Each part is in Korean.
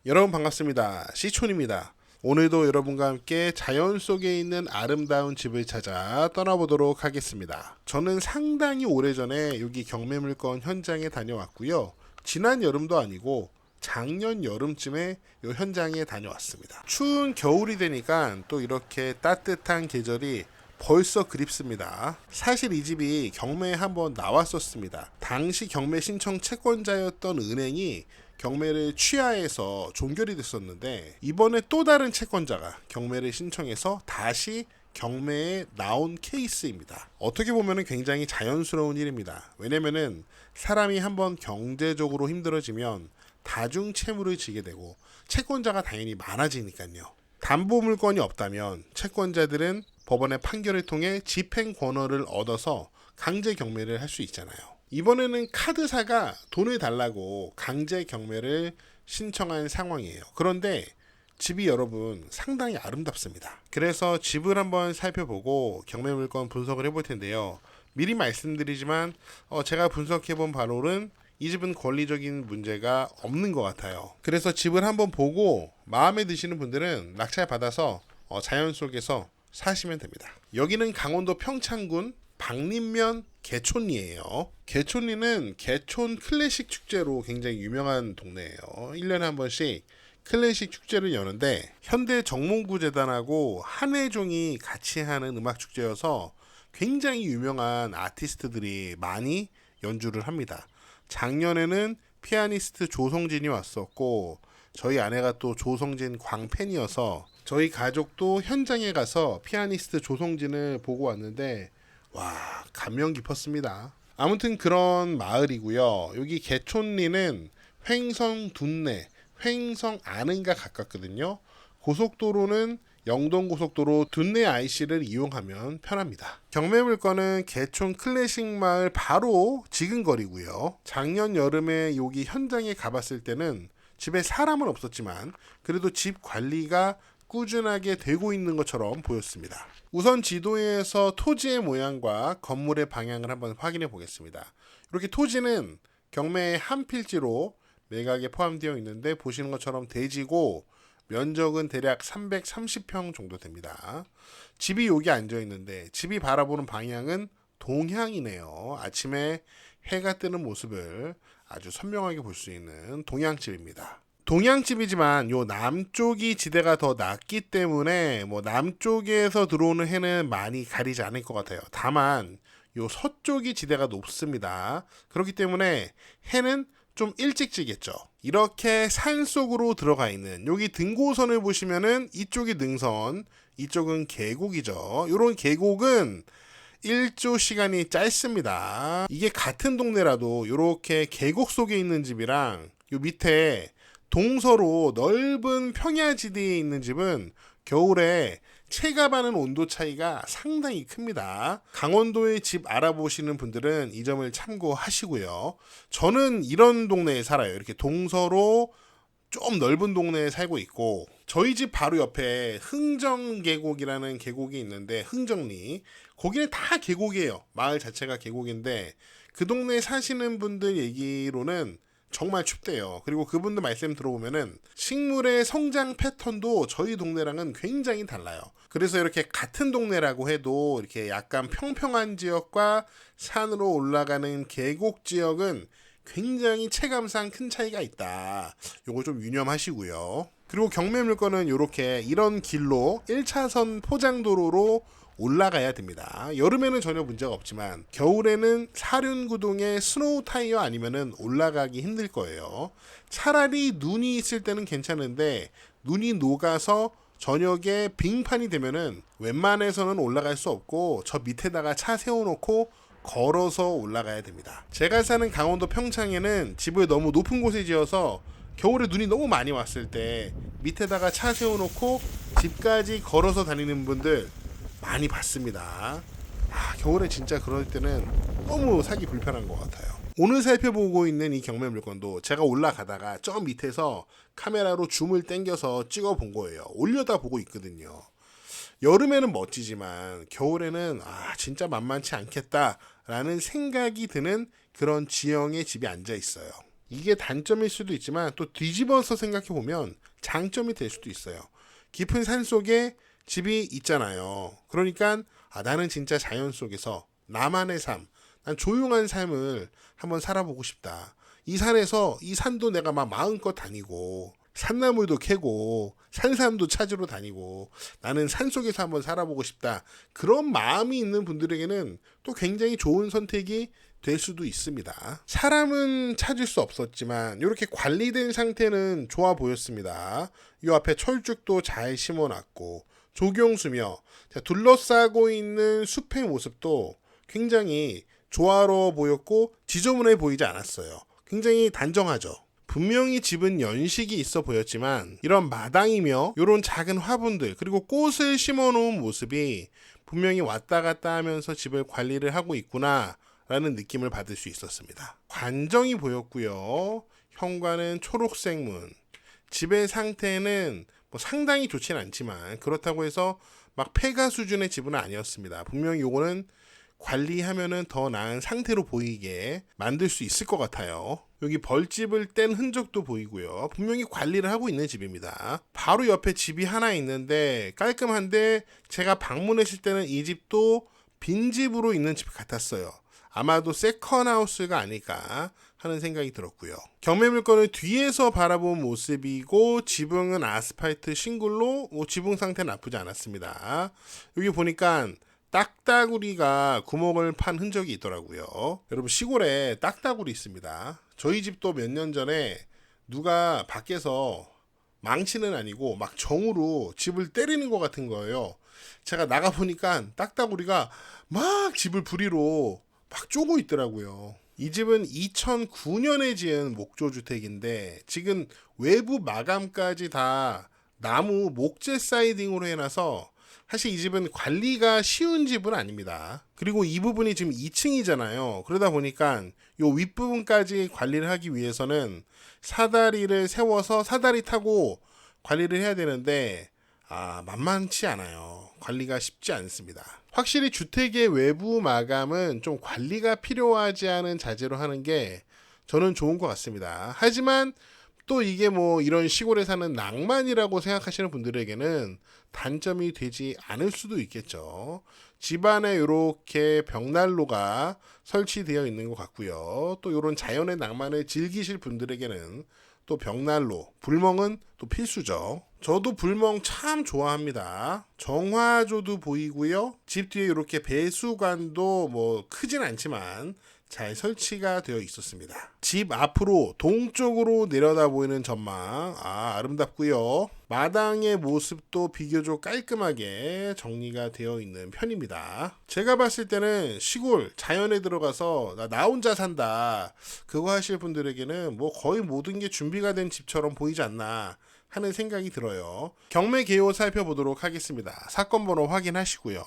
여러분 반갑습니다. 시촌입니다. 오늘도 여러분과 함께 자연 속에 있는 아름다운 집을 찾아 떠나보도록 하겠습니다. 저는 상당히 오래전에 여기 경매물건 현장에 다녀왔고요. 지난 여름도 아니고 작년 여름쯤에 이 현장에 다녀왔습니다. 추운 겨울이 되니까 또 이렇게 따뜻한 계절이 벌써 그립습니다. 사실 이 집이 경매에 한번 나왔었습니다. 당시 경매 신청 채권자였던 은행이 경매를 취하해서 종결이 됐었는데, 이번에 또 다른 채권자가 경매를 신청해서 다시 경매에 나온 케이스입니다. 어떻게 보면 굉장히 자연스러운 일입니다. 왜냐면은 사람이 한번 경제적으로 힘들어지면 다중 채무를 지게 되고 채권자가 당연히 많아지니까요. 담보 물건이 없다면 채권자들은 법원의 판결을 통해 집행 권한을 얻어서 강제 경매를 할 수 있잖아요. 이번에는 카드사가 돈을 달라고 강제 경매를 신청한 상황이에요. 그런데 집이 여러분 상당히 아름답습니다. 그래서 집을 한번 살펴보고 경매 물건 분석을 해볼 텐데요. 미리 말씀드리지만 제가 분석해본 바로는 이 집은 권리적인 문제가 없는 것 같아요. 그래서 집을 한번 보고 마음에 드시는 분들은 낙찰 받아서 자연 속에서 사시면 됩니다. 여기는 강원도 평창군 박림면 개촌리예요. 개촌리는 개촌 클래식 축제로 굉장히 유명한 동네예요. 1년에 한 번씩 클래식 축제를 여는데 현대정몽구재단하고 한혜종이 같이 하는 음악 축제여서 굉장히 유명한 아티스트들이 많이 연주를 합니다. 작년에는 피아니스트 조성진이 왔었고, 저희 아내가 또 조성진 광팬이어서 저희 가족도 현장에 가서 피아니스트 조성진을 보고 왔는데 와, 감명 깊었습니다. 아무튼 그런 마을이고요. 여기 개촌리는 횡성 둔내, 횡성 안흥과 가깝거든요. 고속도로는 영동고속도로 둔내 IC를 이용하면 편합니다. 경매 물건은 개촌 클래식 마을 바로 지근거리고요. 작년 여름에 여기 현장에 가봤을 때는 집에 사람은 없었지만 그래도 집 관리가 꾸준하게 되고 있는 것처럼 보였습니다. 우선 지도에서 토지의 모양과 건물의 방향을 한번 확인해 보겠습니다. 이렇게 토지는 경매의 한 필지로 매각에 포함되어 있는데 보시는 것처럼 대지고 면적은 대략 330평 정도 됩니다. 집이 여기 앉아 있는데 집이 바라보는 방향은 동향이네요. 아침에 해가 뜨는 모습을 아주 선명하게 볼 수 있는 동향집입니다. 동양집이지만 요 남쪽이 지대가 더 낮기 때문에 남쪽에서 들어오는 해는 많이 가리지 않을 것 같아요. 다만 요 서쪽이 지대가 높습니다. 그렇기 때문에 해는 좀 일찍 지겠죠. 이렇게 산 속으로 들어가 있는 여기 등고선을 보시면은 이쪽이 능선, 이쪽은 계곡이죠. 이런 계곡은 일조 시간이 짧습니다. 이게 같은 동네라도 이렇게 계곡 속에 있는 집이랑 요 밑에 동서로 넓은 평야지대에 있는 집은 겨울에 체감하는 온도 차이가 상당히 큽니다. 강원도의 집 알아보시는 분들은 이 점을 참고하시고요. 저는 이런 동네에 살아요. 이렇게 동서로 좀 넓은 동네에 살고 있고, 저희 집 바로 옆에 흥정계곡이라는 계곡이 있는데, 흥정리 거기는 다 계곡이에요. 마을 자체가 계곡인데 그 동네에 사시는 분들 얘기로는 정말 춥대요. 그리고 그분들 말씀 들어보면은 식물의 성장 패턴도 저희 동네랑은 굉장히 달라요. 그래서 이렇게 같은 동네라고 해도 이렇게 약간 평평한 지역과 산으로 올라가는 계곡 지역은 굉장히 체감상 큰 차이가 있다. 요거 좀 유념하시고요. 그리고 경매 물건은 이렇게 이런 길로 1차선 포장도로로 올라가야 됩니다. 여름에는 전혀 문제가 없지만 겨울에는 사륜구동에 스노우 타이어 아니면은 올라가기 힘들 거예요. 차라리 눈이 있을 때는 괜찮은데 눈이 녹아서 저녁에 빙판이 되면은 웬만해서는 올라갈 수 없고 저 밑에다가 차 세워놓고 걸어서 올라가야 됩니다. 제가 사는 강원도 평창에는 집을 너무 높은 곳에 지어서 겨울에 눈이 너무 많이 왔을 때 밑에다가 차 세워놓고 집까지 걸어서 다니는 분들 많이 봤습니다. 겨울에 진짜 그럴 때는 너무 살기 불편한 것 같아요. 오늘 살펴보고 있는 이 경매 물건도 제가 올라가다가 저 밑에서 카메라로 줌을 당겨서 찍어 본 거예요. 올려다 보고 있거든요. 여름에는 멋지지만 겨울에는 진짜 만만치 않겠다라는 생각이 드는 그런 지형의 집이 앉아 있어요. 이게 단점일 수도 있지만 또 뒤집어서 생각해 보면 장점이 될 수도 있어요. 깊은 산 속에 집이 있잖아요. 그러니까 나는 진짜 자연 속에서 나만의 삶, 난 조용한 삶을 한번 살아보고 싶다. 이 산에서 이 산도 내가 막 마음껏 다니고 산나물도 캐고 산삼도 찾으러 다니고 나는 산속에서 한번 살아보고 싶다. 그런 마음이 있는 분들에게는 또 굉장히 좋은 선택이 될 수도 있습니다. 사람은 찾을 수 없었지만 이렇게 관리된 상태는 좋아 보였습니다. 이 앞에 철쭉도 잘 심어놨고 조경수며 둘러싸고 있는 숲의 모습도 굉장히 조화로워 보였고 지저분해 보이지 않았어요. 굉장히 단정하죠. 분명히 집은 연식이 있어 보였지만 이런 마당이며 이런 작은 화분들 그리고 꽃을 심어 놓은 모습이 분명히 왔다 갔다 하면서 집을 관리를 하고 있구나 라는 느낌을 받을 수 있었습니다. 관정이 보였고요. 현관은 초록색 문. 집의 상태는 상당히 좋지는 않지만 그렇다고 해서 막 폐가 수준의 집은 아니었습니다. 분명히 요거는 관리하면은 더 나은 상태로 보이게 만들 수 있을 것 같아요. 여기 벌집을 뗀 흔적도 보이고요. 분명히 관리를 하고 있는 집입니다. 바로 옆에 집이 하나 있는데 깔끔한데 제가 방문했을 때는 이 집도 빈집으로 있는 집 같았어요. 아마도 세컨하우스가 아닐까 하는 생각이 들었고요. 경매물건을 뒤에서 바라본 모습이고 지붕은 아스팔트 싱글로 지붕 상태 나쁘지 않았습니다. 여기 보니까 딱따구리가 구멍을 판 흔적이 있더라고요. 여러분 시골에 딱따구리 있습니다. 저희 집도 몇 년 전에 누가 밖에서 망치는 아니고 막 정으로 집을 때리는 것 같은 거예요. 제가 나가보니까 딱따구리가 막 집을 부리로 막 쪼고 있더라고요. 이 집은 2009년에 지은 목조주택인데 지금 외부 마감까지 다 나무 목재 사이딩으로 해놔서 사실 이 집은 관리가 쉬운 집은 아닙니다. 그리고 이 부분이 지금 2층이잖아요. 그러다 보니까 요 윗부분까지 관리를 하기 위해서는 사다리를 세워서 사다리 타고 관리를 해야 되는데 만만치 않아요. 관리가 쉽지 않습니다. 확실히 주택의 외부 마감은 좀 관리가 필요하지 않은 자재로 하는 게 저는 좋은 것 같습니다. 하지만 또 이게 이런 시골에 사는 낭만이라고 생각하시는 분들에게는 단점이 되지 않을 수도 있겠죠. 집안에 이렇게 벽난로가 설치되어 있는 것 같고요. 또 이런 자연의 낭만을 즐기실 분들에게는 또 벽난로, 불멍은 또 필수죠. 저도 불멍 참 좋아합니다. 정화조도 보이고요. 집 뒤에 이렇게 배수관도 크진 않지만 잘 설치가 되어 있었습니다. 집 앞으로 동쪽으로 내려다 보이는 전망 아름답고요. 마당의 모습도 비교적 깔끔하게 정리가 되어 있는 편입니다. 제가 봤을 때는 시골 자연에 들어가서 나 혼자 산다 그거 하실 분들에게는 거의 모든 게 준비가 된 집처럼 보이지 않나 하는 생각이 들어요. 경매 개요 살펴보도록 하겠습니다. 사건 번호 확인하시고요.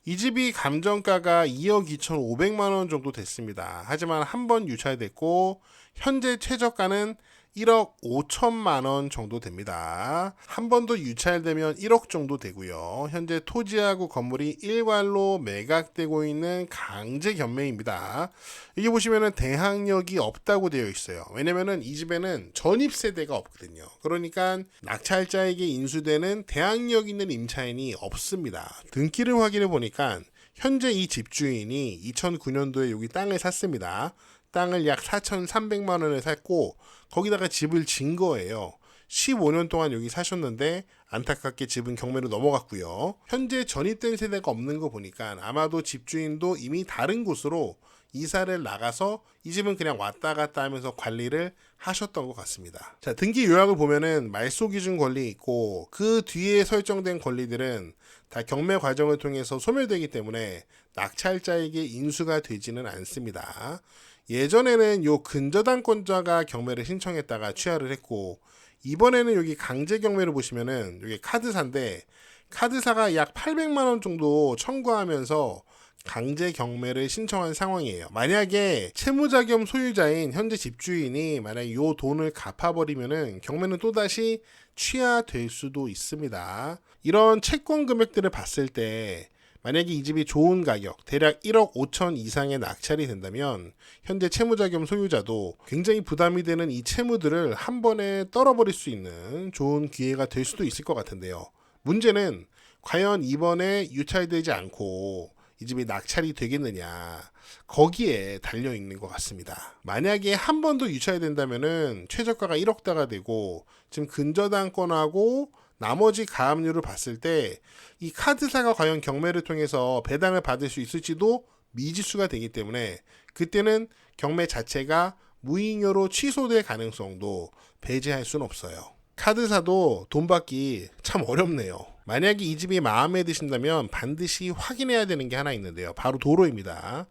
이 집이 감정가가 2억 2,500만 원 정도 됐습니다. 하지만 한 번 유찰됐고 현재 최저가는 1억 5천만 원 정도 됩니다. 한 번 더 유찰되면 1억 정도 되고요. 현재 토지하고 건물이 일괄로 매각되고 있는 강제 경매입니다. 이게 보시면은 대항력이 없다고 되어 있어요. 왜냐면은 이 집에는 전입 세대가 없거든요. 그러니까 낙찰자에게 인수되는 대항력 있는 임차인이 없습니다. 등기를 확인해 보니까 현재 이 집주인이 2009년도에 여기 땅을 샀습니다. 땅을 약 4,300만 원에 샀고 거기다가 집을 진 거예요. 15년 동안 여기 사셨는데 안타깝게 집은 경매로 넘어갔고요. 현재 전입된 세대가 없는 거 보니까 아마도 집주인도 이미 다른 곳으로 이사를 나가서 이 집은 그냥 왔다 갔다 하면서 관리를 하셨던 것 같습니다. 자, 등기 요약을 보면은 말소 기준 권리 있고 그 뒤에 설정된 권리들은 다 경매 과정을 통해서 소멸되기 때문에 낙찰자에게 인수가 되지는 않습니다. 예전에는 요 근저당권자가 경매를 신청했다가 취하를 했고 이번에는 여기 강제 경매를 보시면은 여기 카드사인데 카드사가 약 800만 원 정도 청구하면서 강제 경매를 신청한 상황이에요. 만약에 채무자 겸 소유자인 현재 집주인이 만약에 요 돈을 갚아버리면은 경매는 또다시 취하될 수도 있습니다. 이런 채권 금액들을 봤을 때 만약에 이 집이 좋은 가격, 대략 1억 5천 이상의 낙찰이 된다면 현재 채무자 겸 소유자도 굉장히 부담이 되는 이 채무들을 한 번에 떨어버릴 수 있는 좋은 기회가 될 수도 있을 것 같은데요. 문제는 과연 이번에 유찰되지 않고 이 집이 낙찰이 되겠느냐, 거기에 달려 있는 것 같습니다. 만약에 한 번 더 유찰된다면은 최저가가 1억 다가 되고 지금 근저당권하고 나머지 가압류를 봤을 때 이 카드사가 과연 경매를 통해서 배당을 받을 수 있을지도 미지수가 되기 때문에 그때는 경매 자체가 무잉여로 취소될 가능성도 배제할 수는 없어요. 카드사도 돈 받기 참 어렵네요. 만약에 이 집이 마음에 드신다면 반드시 확인해야 되는 게 하나 있는데요. 바로 도로입니다.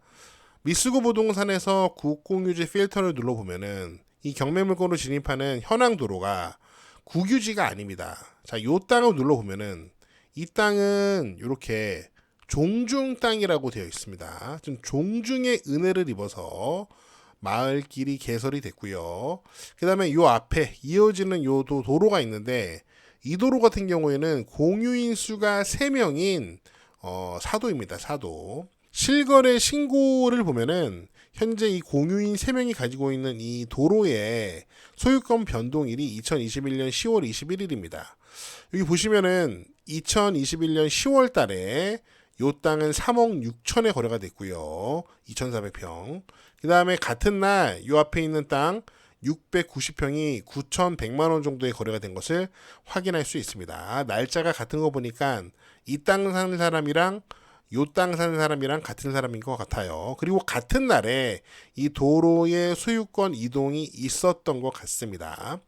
미쓰고 부동산에서 국공유지 필터를 눌러보면은 이 경매물건으로 진입하는 현황 도로가 국유지가 아닙니다. 자, 요 땅을 눌러보면은 이 땅은 이렇게 종중 땅이라고 되어 있습니다. 좀 종중의 은혜를 입어서 마을길이 개설이 됐고요. 그 다음에 요 앞에 이어지는 요 도로가 있는데 이 도로 같은 경우에는 공유인 수가 3명인 사도입니다. 사도. 실거래 신고를 보면은 현재 이 공유인 3명이 가지고 있는 이 도로의 소유권 변동일이 2021년 10월 21일입니다. 여기 보시면은 2021년 10월 달에 요 땅은 3억 6천에 거래가 됐고요. 2,400평. 그 다음에 같은 날 요 앞에 있는 땅 690평이 9,100만 원 정도의 거래가 된 것을 확인할 수 있습니다. 날짜가 같은 거 보니까 이 땅 사는 사람이랑 요 땅 사는 사람이랑 같은 사람인 것 같아요. 그리고 같은 날에 이 도로의 소유권 이동이 있었던 것 같습니다.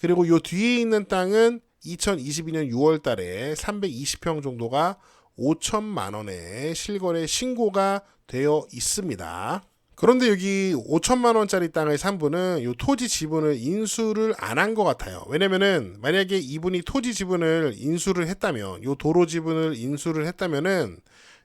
그리고 요 뒤에 있는 땅은 2022년 6월 달에 320평 정도가 5천만 원에 실거래 신고가 되어 있습니다. 그런데 여기 5천만 원짜리 땅을 산 분은 이 토지 지분을 인수를 안 한 것 같아요. 왜냐면은 만약에 이분이 토지 지분을 인수를 했다면, 이 도로 지분을 인수를 했다면은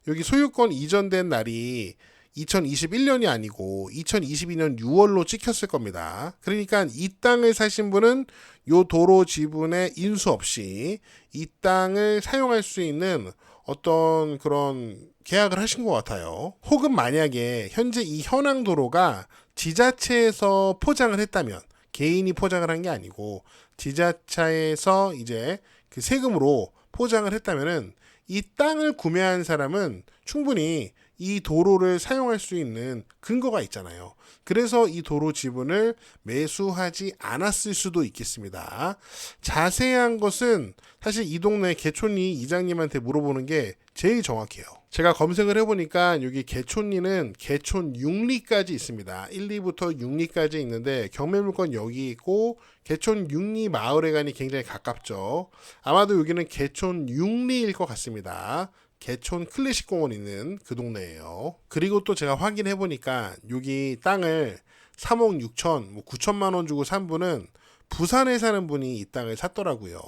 여기 소유권 이전된 날이 2021년이 아니고 2022년 6월로 찍혔을 겁니다. 그러니까 이 땅을 사신 분은 이 도로 지분의 인수 없이 이 땅을 사용할 수 있는 어떤 그런 계약을 하신 것 같아요. 혹은 만약에 현재 이 현황 도로가 지자체에서 포장을 했다면, 개인이 포장을 한 게 아니고 지자체에서 이제 그 세금으로 포장을 했다면은 이 땅을 구매한 사람은 충분히 이 도로를 사용할 수 있는 근거가 있잖아요. 그래서 이 도로 지분을 매수하지 않았을 수도 있겠습니다. 자세한 것은 사실 이 동네 개촌리 이장님한테 물어보는 게 제일 정확해요. 제가 검색을 해보니까 여기 개촌리는 개촌 6리까지 있습니다. 1, 2부터 6리까지 있는데 경매물건 여기 있고 개촌 6리 마을회관이 굉장히 가깝죠. 아마도 여기는 개촌 6리일 것 같습니다. 개촌 클래식 공원 있는 그 동네예요. 그리고 또 제가 확인해 보니까 여기 땅을 3억 6천, 9천만 원 주고 산 분은 부산에 사는 분이 이 땅을 샀더라고요.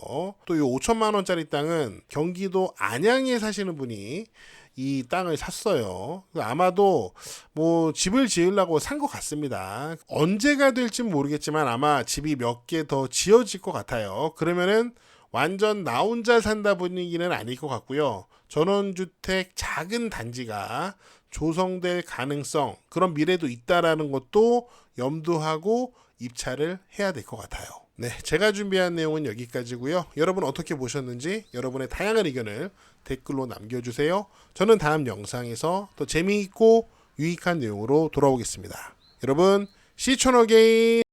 또 이 5천만 원짜리 땅은 경기도 안양에 사시는 분이 이 땅을 샀어요. 아마도 뭐 집을 지으려고 산 것 같습니다. 언제가 될진 모르겠지만 아마 집이 몇 개 더 지어질 것 같아요. 그러면은 완전 나 혼자 산다 분위기는 아닐 것 같고요. 전원주택 작은 단지가 조성될 가능성, 그런 미래도 있다라는 것도 염두하고 입찰을 해야 될 것 같아요. 네, 제가 준비한 내용은 여기까지고요. 여러분 어떻게 보셨는지 여러분의 다양한 의견을 댓글로 남겨주세요. 저는 다음 영상에서 더 재미있고 유익한 내용으로 돌아오겠습니다. 여러분, 시촌어게인